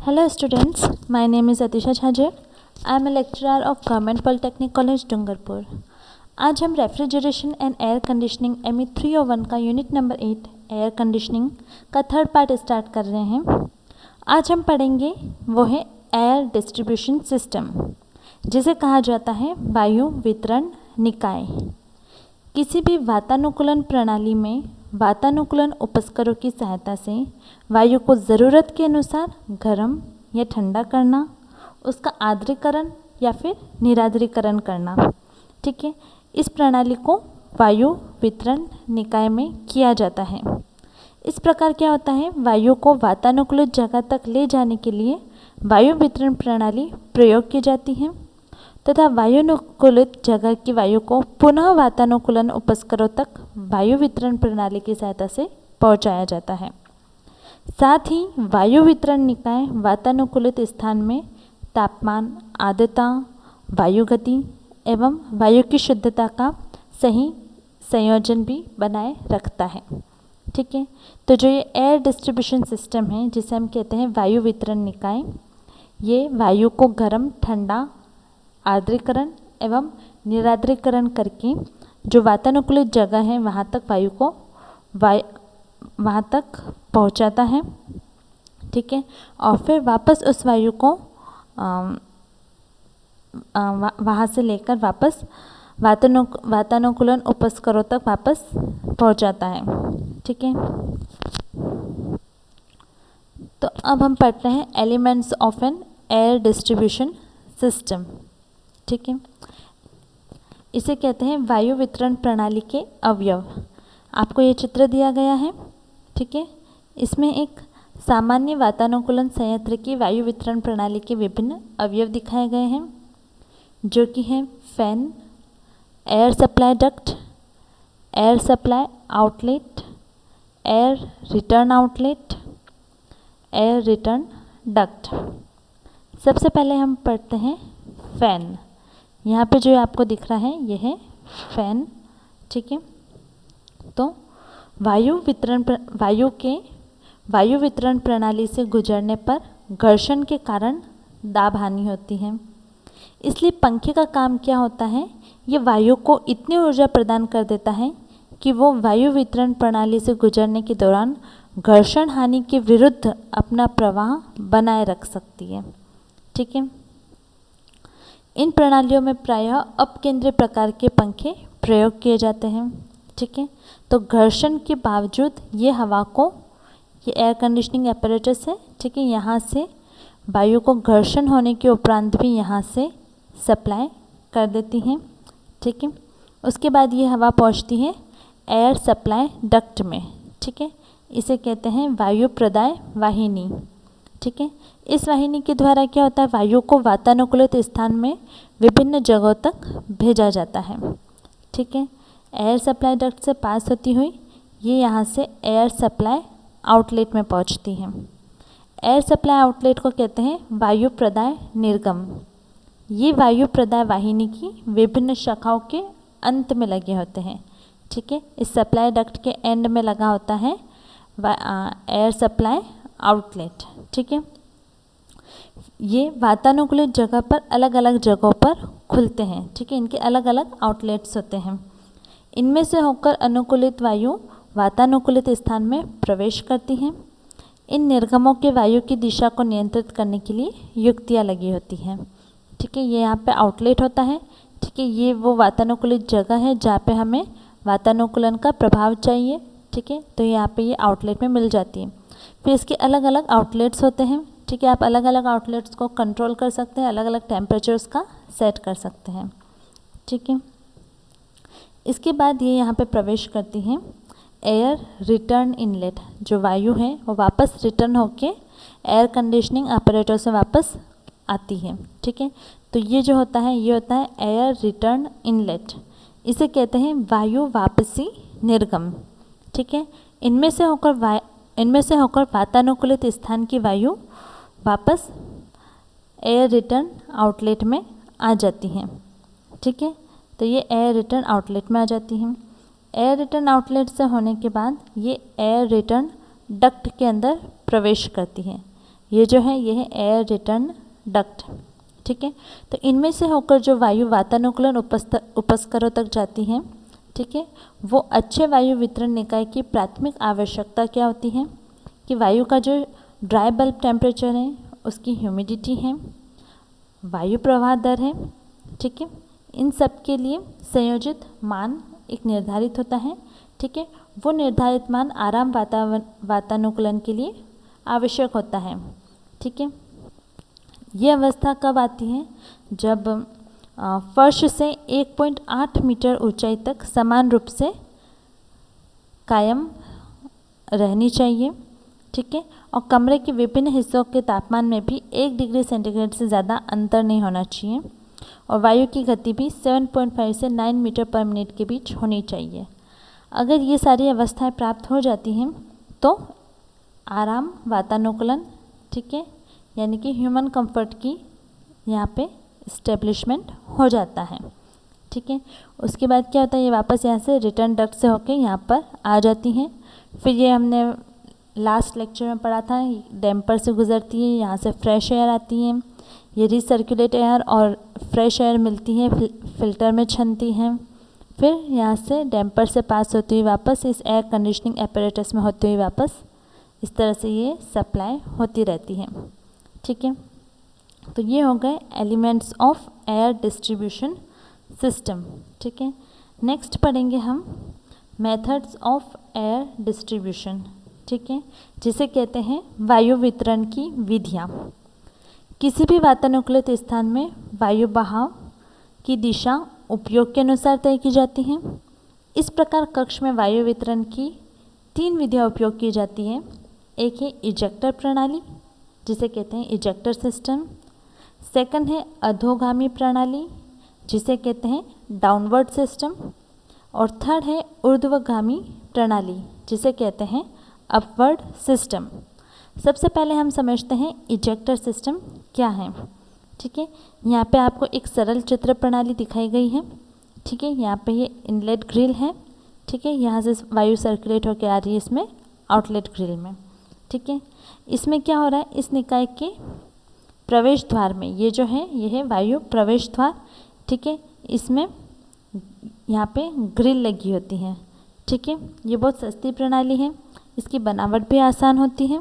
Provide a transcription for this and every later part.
Hello students, my name is Atisha Chhajer. I am a lecturer of Government Polytechnic College, Dungarpur. आज हम refrigeration and air conditioning ME 301 का unit number 8 air conditioning का third part start कर रहे हैं। आज हम पढ़ेंगे वो है एयर डिस्ट्रीब्यूशन सिस्टम, जिसे कहा जाता है वायु वितरण निकाय। किसी भी वातानुकूलन प्रणाली में वातानुकूलन उपस्करों की सहायता से वायु को ज़रूरत के अनुसार गर्म या ठंडा करना, उसका आर्द्रीकरण या फिर निरार्द्रीकरण करना। ठीक है, इस प्रणाली को वायु वितरण निकाय में किया जाता है। इस प्रकार क्या होता है, वायु को वातानुकूलित जगह तक ले जाने के लिए वायु वितरण प्रणाली प्रयोग की जाती है तथा वायुनुकूलित जगह की वायु को पुनः वातानुकूलन उपस्करों तक वायु वितरण प्रणाली की सहायता से पहुंचाया जाता है। साथ ही वायु वितरण निकाय वातानुकूलित स्थान में तापमान, आर्द्रता, वायु गति एवं वायु की शुद्धता का सही संयोजन भी बनाए रखता है। ठीक है, तो जो ये एयर डिस्ट्रीब्यूशन सिस्टम है, जिसे हम कहते हैं वायु वितरण निकाय, ये वायु को गर्म, ठंडा, आर्द्रीकरण एवं निरार्द्रीकरण करके जो वातानुकूलित जगह है वहाँ तक वायु को वहाँ तक पहुँचाता है। ठीक है, और फिर वापस उस वायु को वहाँ से लेकर वापस वातानुकूलन उपस्करों तक वापस पहुँचाता है। ठीक है, तो अब हम पढ़ते हैं elements of an air distribution system. ठीक है, इसे कहते हैं वायु वितरण प्रणाली के अवयव। आपको ये चित्र दिया गया है। ठीक है, इसमें एक सामान्य वातानुकूलन संयंत्र की वायु वितरण प्रणाली के विभिन्न अवयव दिखाए गए हैं, जो कि हैं fan, air supply duct, air supply outlet, air return outlet, air return duct. सबसे पहले हम पढ़ते हैं फैन। यहाँ पे जो आपको दिख रहा है यह है फैन। ठीक है, तो वायु वितरण प्रणाली से गुजरने पर घर्षण के कारण दाब हानि होती है। इसलिए पंखे का काम क्या होता है, ये वायु को इतनी ऊर्जा प्रदान कर देता है कि वो वायु वितरण प्रणाली से गुजरने के दौरान घर्षण हानि के विरुद्ध अपना प्रवाह बनाए रख सकती है। ठीक है, इन प्रणालियों में प्रायः अपकेंद्रीय प्रकार के पंखे प्रयोग किए जाते हैं। ठीक है, तो घर्षण के बावजूद ये हवा को, ये एयर कंडीशनिंग apparatus है। ठीक है, यहाँ से वायु को घर्षण होने के उपरांत भी यहाँ से सप्लाई कर देती हैं। ठीक है, उसके बाद ये हवा पहुँचती है एयर सप्लाई डक्ट में। ठीक है, इसे कहते हैं वायु प्रदाय वाहिनी। ठीक है, इस वाहिनी के द्वारा क्या होता है, वायु को वातानुकूलित स्थान में विभिन्न जगहों तक भेजा जाता है। ठीक है, एयर सप्लाई डक्ट से पास होती हुई ये यहाँ से एयर सप्लाई आउटलेट में पहुँचती है। एयर सप्लाई आउटलेट को कहते हैं वायु प्रदाय निर्गम। ये वायु प्रदाय वाहिनी की विभिन्न शाखाओं के अंत में लगे होते हैं। ठीक है, इस सप्लाई डक्ट के एंड में लगा होता है एयर सप्लाई आउटलेट। ठीक है, ये वातानुकूलित जगह पर अलग अलग जगहों पर खुलते हैं। ठीक है, इनके अलग अलग आउटलेट्स होते हैं। इनमें से होकर अनुकूलित वायु वातानुकूलित स्थान में प्रवेश करती हैं। इन निर्गमों के वायु की दिशा को नियंत्रित करने के लिए युक्तियाँ लगी होती हैं। ठीक है, ये यहाँ पे आउटलेट होता है। ठीक है, ये वो वातानुकूलित जगह है जहाँ पे हमें वातानुकूलन का प्रभाव चाहिए। ठीक है, तो यहाँ पे ये आउटलेट में मिल जाती है। फिर इसके अलग अलग आउटलेट्स होते हैं। ठीक है, आप अलग अलग आउटलेट्स को कंट्रोल कर सकते हैं, अलग अलग टेम्परेचर्स का सेट कर सकते हैं। ठीक है, इसके बाद ये यहाँ पे प्रवेश करती हैं एयर रिटर्न इनलेट। जो वायु है वो वापस रिटर्न होके एयर कंडीशनिंग ऑपरेटर से वापस आती है। ठीक है, तो ये जो होता है ये होता है एयर रिटर्न इनलेट। इसे कहते हैं वायु वापसी निर्गम। ठीक है, इनमें से होकर वातानुकूलित स्थान की वायु वापस एयर रिटर्न आउटलेट में आ जाती हैं। ठीक है, तो ये एयर रिटर्न आउटलेट में आ जाती हैं। एयर रिटर्न आउटलेट से होने के बाद ये एयर रिटर्न डक्ट के अंदर प्रवेश करती हैं। ये जो है ये है एयर रिटर्न डक्ट। ठीक है, तो इनमें से होकर जो वायु वातानुकूलन उपस्करों तक जाती हैं, ठीक है, वो अच्छे वायु वितरण निकाय की प्राथमिक आवश्यकता क्या होती है कि वायु का जो ड्राई बल्ब टेम्परेचर है, उसकी ह्यूमिडिटी है, वायु प्रवाह दर है, ठीक है, इन सब के लिए संयोजित मान एक निर्धारित होता है। ठीक है, वो निर्धारित मान आराम वातानुकूलन के लिए आवश्यक होता है। ठीक है, ये अवस्था कब आती है? जब फर्श से 1.8 मीटर ऊंचाई तक समान रूप से कायम रहनी चाहिए। ठीक है, और कमरे के विभिन्न हिस्सों के तापमान में भी 1 डिग्री सेंटीग्रेड से ज़्यादा अंतर नहीं होना चाहिए, और वायु की गति भी 7.5 से 9 मीटर पर मिनट के बीच होनी चाहिए। अगर ये सारी अवस्थाएं प्राप्त हो जाती हैं तो आराम वातानुकूलन, ठीक है, यानी कि ह्यूमन कंफर्ट की यहाँ पे इस्टेब्लिशमेंट हो जाता है। ठीक है, उसके बाद क्या होता है, ये वापस यहाँ से रिटर्न डक्ट से होके यहाँ पर आ जाती हैं। फिर ये हमने लास्ट लेक्चर में पढ़ा था, डैम्पर से गुजरती है, यहाँ से फ्रेश एयर आती है, ये रिसर्कुलेट एयर और फ्रेश एयर मिलती है, फिल्टर में छनती हैं, फिर यहाँ से डैम्पर से पास होती हुई वापस इस एयर कंडीशनिंग एपरेटस में होती हुई वापस इस तरह से ये सप्लाई होती रहती है। ठीक है, तो ये हो गए elements of air distribution system. ठीक है, नेक्स्ट पढ़ेंगे हम मेथड्स ऑफ एयर डिस्ट्रीब्यूशन। ठीक है, जिसे कहते हैं वायु वितरण की विधियाँ। किसी भी वातानुकूलित स्थान में वायु बहाव की दिशा उपयोग के अनुसार तय की जाती हैं। इस प्रकार कक्ष में वायु वितरण की 3 विधियाँ उपयोग की जाती हैं। एक है इजेक्टर प्रणाली, जिसे कहते हैं इजेक्टर सिस्टम। सेकंड है अधोगामी प्रणाली, जिसे कहते हैं डाउनवर्ड सिस्टम। और थर्ड है ऊर्ध्वगामी प्रणाली, जिसे कहते हैं अपवर्ड सिस्टम। सबसे पहले हम समझते हैं इजेक्टर सिस्टम क्या है। ठीक है, यहाँ पे आपको एक सरल चित्र प्रणाली दिखाई गई है। ठीक है, यहाँ पे ये इनलेट ग्रिल है। ठीक है, यहाँ से वायु सर्कुलेट होकर आ रही है इसमें आउटलेट ग्रिल में। ठीक है, इसमें क्या हो रहा है, इस निकाय के प्रवेश द्वार में ये जो है ये है वायु प्रवेश द्वार। ठीक है, इसमें यहाँ पे ग्रिल लगी होती है। ठीक है, ये बहुत सस्ती प्रणाली है, इसकी बनावट भी आसान होती है।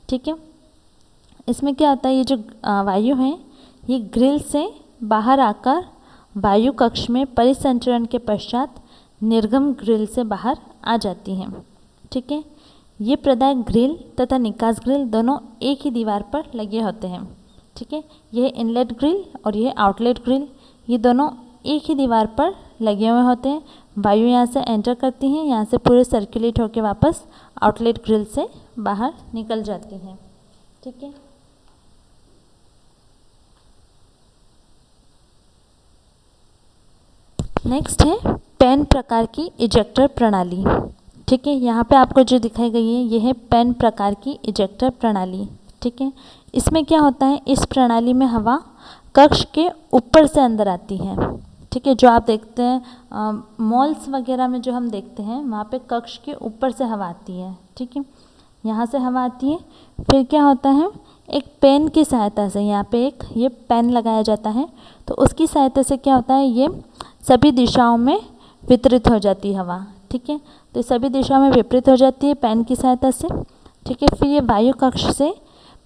ठीक है, इसमें क्या होता है, ये जो वायु है ये ग्रिल से बाहर आकर वायु कक्ष में परिसंचरण के पश्चात निर्गम ग्रिल से बाहर आ जाती हैं। ठीक है, ये प्रदायक ग्रिल तथा निकास ग्रिल दोनों एक ही दीवार पर लगे होते हैं। ठीक है, यह इनलेट ग्रिल और यह आउटलेट ग्रिल, ये दोनों एक ही दीवार पर लगे हुए होते हैं। वायु यहाँ से एंटर करती हैं, यहाँ से पूरे सर्कुलेट होकर वापस आउटलेट ग्रिल से बाहर निकल जाती हैं। ठीक है, नेक्स्ट है पेन प्रकार की इजेक्टर प्रणाली। ठीक है, यहाँ पे आपको जो दिखाई गई है ये है पेन प्रकार की इजेक्टर प्रणाली। ठीक है, इसमें क्या होता है, इस प्रणाली में हवा कक्ष के ऊपर से अंदर आती है। ठीक है, जो आप देखते हैं मॉल्स वगैरह में जो हम देखते हैं वहाँ पे कक्ष के ऊपर से हवा आती है। ठीक है, यहाँ से हवा आती है, फिर क्या होता है, एक पेन की सहायता से यहाँ पे एक ये पेन लगाया जाता है, तो उसकी सहायता से क्या होता है, ये सभी दिशाओं में वितरित हो जाती है हवा। ठीक है, तो सभी दिशाओं में विपरीत हो जाती है पेन की सहायता से। ठीक है, फिर ये वायु कक्ष से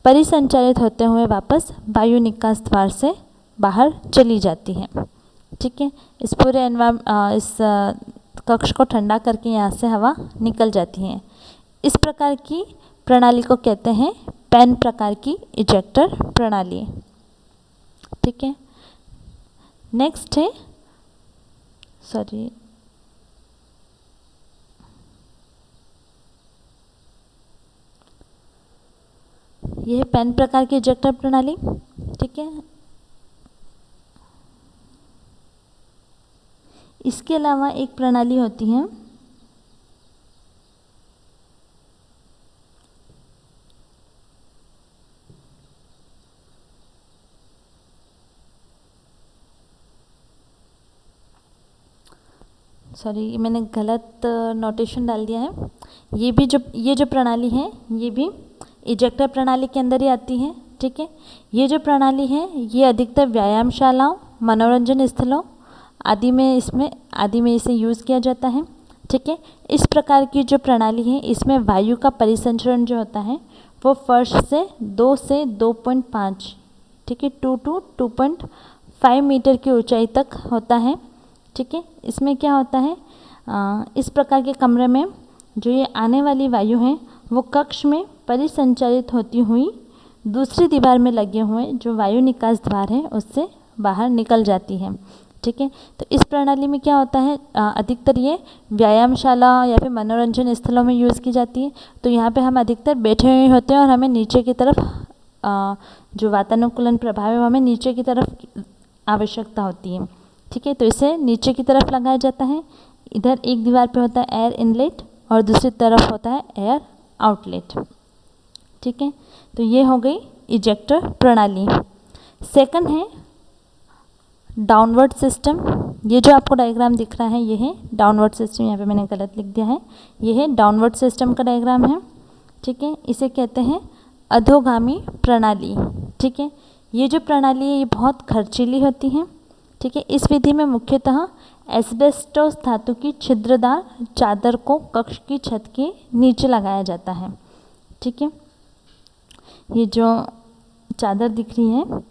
परिसंचालित होते हुए वापस वायु निकास द्वार से बाहर चली जाती है। ठीक है, इस पूरे इस कक्ष को ठंडा करके यहाँ से हवा निकल जाती है। इस प्रकार की प्रणाली को कहते हैं पेन प्रकार की इजेक्टर प्रणाली। ठीक है, नेक्स्ट है यह है पेन प्रकार की इजेक्टर प्रणाली। ठीक है, इसके अलावा एक प्रणाली होती है मैंने गलत नोटेशन डाल दिया है। ये जो प्रणाली है ये भी इजेक्टर प्रणाली के अंदर ही आती है। ठीक है, ये जो प्रणाली है ये अधिकतर व्यायामशालाओं, मनोरंजन स्थलों आदि में इसे यूज़ किया जाता है। ठीक है, इस प्रकार की जो प्रणाली है इसमें वायु का परिसंचरण जो होता है वो फर्श से 2 से 2.5, ठीक है, 2 to 2.5 मीटर की ऊंचाई तक होता है। ठीक है, इसमें क्या होता है, इस प्रकार के कमरे में जो ये आने वाली वायु है वो कक्ष में परिसंचारित होती हुई दूसरी दीवार में लगे हुए जो वायु निकास द्वार है उससे बाहर निकल जाती है। ठीक है, तो इस प्रणाली में क्या होता है, अधिकतर ये व्यायामशाला या फिर मनोरंजन स्थलों में यूज़ की जाती है। तो यहाँ पे हम अधिकतर बैठे हुए होते हैं और हमें नीचे की तरफ जो वातानुकूलन प्रभाव है वो हमें नीचे की तरफ आवश्यकता होती है। ठीक है, तो इसे नीचे की तरफ लगाया जाता है। इधर एक दीवार पे होता है एयर इनलेट और दूसरी तरफ होता है एयर आउटलेट। ठीक है, तो ये हो गई इजेक्टर प्रणाली। सेकंड है डाउनवर्ड सिस्टम। ये जो आपको डायग्राम दिख रहा है ये है डाउनवर्ड सिस्टम, यहाँ पे मैंने गलत लिख दिया है, ये है डाउनवर्ड सिस्टम का डायग्राम है। ठीक है, इसे कहते हैं अधोगामी प्रणाली। ठीक है, ये जो प्रणाली है ये बहुत खर्चीली होती है। ठीक है, इस विधि में मुख्यतः एस्बेस्टोस धातु की छिद्रदार चादर को कक्ष की छत के नीचे लगाया जाता है। ठीक है, ये जो चादर दिख रही है,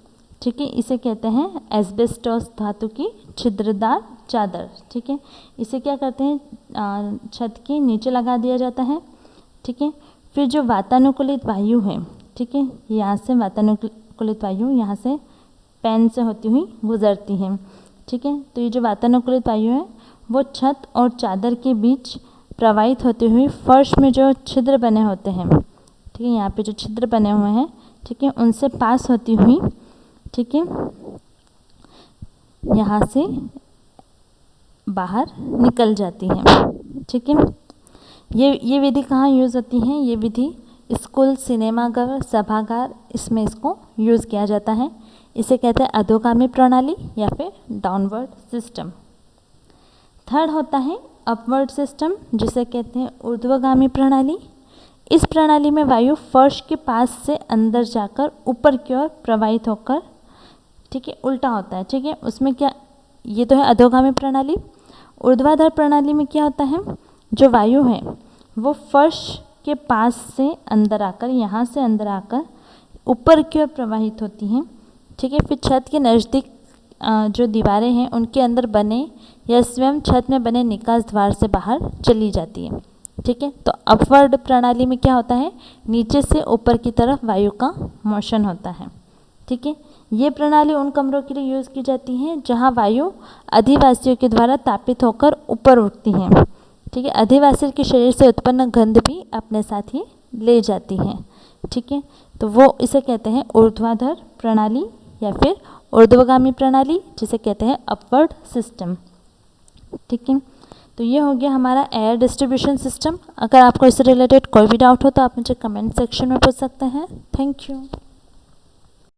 ठीक है, इसे कहते हैं एस्बेस्टोस धातु की छिद्रदार चादर। ठीक है, इसे क्या करते हैं, छत के नीचे लगा दिया जाता है। ठीक है, फिर जो वातानुकूलित वायु है, ठीक है, यहाँ से वातानुकूलित वायु यहाँ से पैन से होती हुई गुजरती है। ठीक है, तो ये जो वातानुकूलित वायु है वो छत और चादर के बीच प्रवाहित होते हुए फर्श में जो छिद्र बने होते हैं, ठीक है, यहाँ पे जो छिद्र बने हुए हैं, ठीक है, उनसे पास होती हुई, ठीक है, यहाँ से बाहर निकल जाती है। ठीक है, ये विधि कहाँ यूज़ होती है, ये विधि स्कूल, सिनेमाघर, सभागार, इसमें इसको यूज़ किया जाता है। इसे कहते हैं अधोगामी प्रणाली या फिर डाउनवर्ड सिस्टम। थर्ड होता है अपवर्ड सिस्टम, जिसे कहते हैं ऊर्ध्वगामी प्रणाली। इस प्रणाली में वायु फर्श के पास से अंदर जाकर ऊपर की ओर प्रवाहित होकर, ठीक है, उल्टा होता है। ठीक है, उसमें क्या, ये तो है अधोगामी प्रणाली। ऊर्ध्वाधर प्रणाली में क्या होता है, जो वायु है वो फर्श के पास से अंदर आकर, यहाँ से अंदर आकर ऊपर की ओर प्रवाहित होती हैं। ठीक है, फिर छत के नज़दीक जो दीवारें हैं उनके अंदर बने या स्वयं छत में बने निकास द्वार से बाहर चली जाती है। ठीक है, तो अपवर्ड प्रणाली में क्या होता है, नीचे से ऊपर की तरफ वायु का मोशन होता है। ठीक है, ये प्रणाली उन कमरों के लिए यूज़ की जाती है जहां वायु अधिवासियों के द्वारा तापित होकर ऊपर उठती हैं। ठीक है, अधिवासी के शरीर से उत्पन्न गंध भी अपने साथ ही ले जाती हैं। ठीक है, तो वो इसे कहते हैं ऊर्ध्वाधर प्रणाली या फिर ऊर्ध्वगामी प्रणाली, जिसे कहते हैं अपवर्ड सिस्टम। ठीक है, तो ये हो गया हमारा एयर डिस्ट्रीब्यूशन सिस्टम। अगर आपको इससे रिलेटेड कोई भी डाउट हो तो आप मुझे कमेंट सेक्शन में पूछ सकते हैं। Thank you.